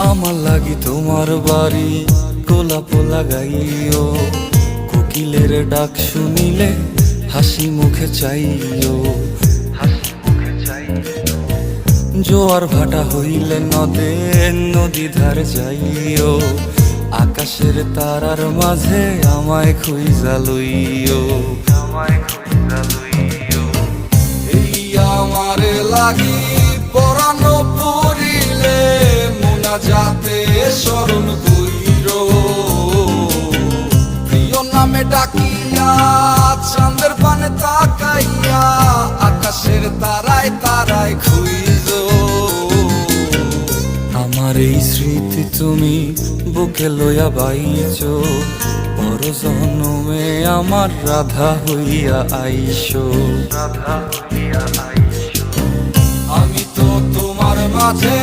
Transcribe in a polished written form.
আমার লাগি তোমার বাড়ি গোলাপ লাগাইও, কোকিলের ডাক শুনিলে হাসি মুখে চাইও, জোয়ার ভাটা হইলে নদে নদী ধার যাইও, আকাশের তারার মাঝে আমায় খুঁজা লইও, এই আমারে লাগি পরানো পড়িলে মুনাজাতে স্মরণ কইরো, প্রিয় নামে ডাকিয়া চাঁদের পানে তাকাইয়া আকাশের তারায় তারায় খুঁজো। আমার এই স্মৃতি তুমি বুকে লইয়া বাইছো, পর জন্মে আমার রাধা হইয়া আইসো। আমি তো তোমার মাঝে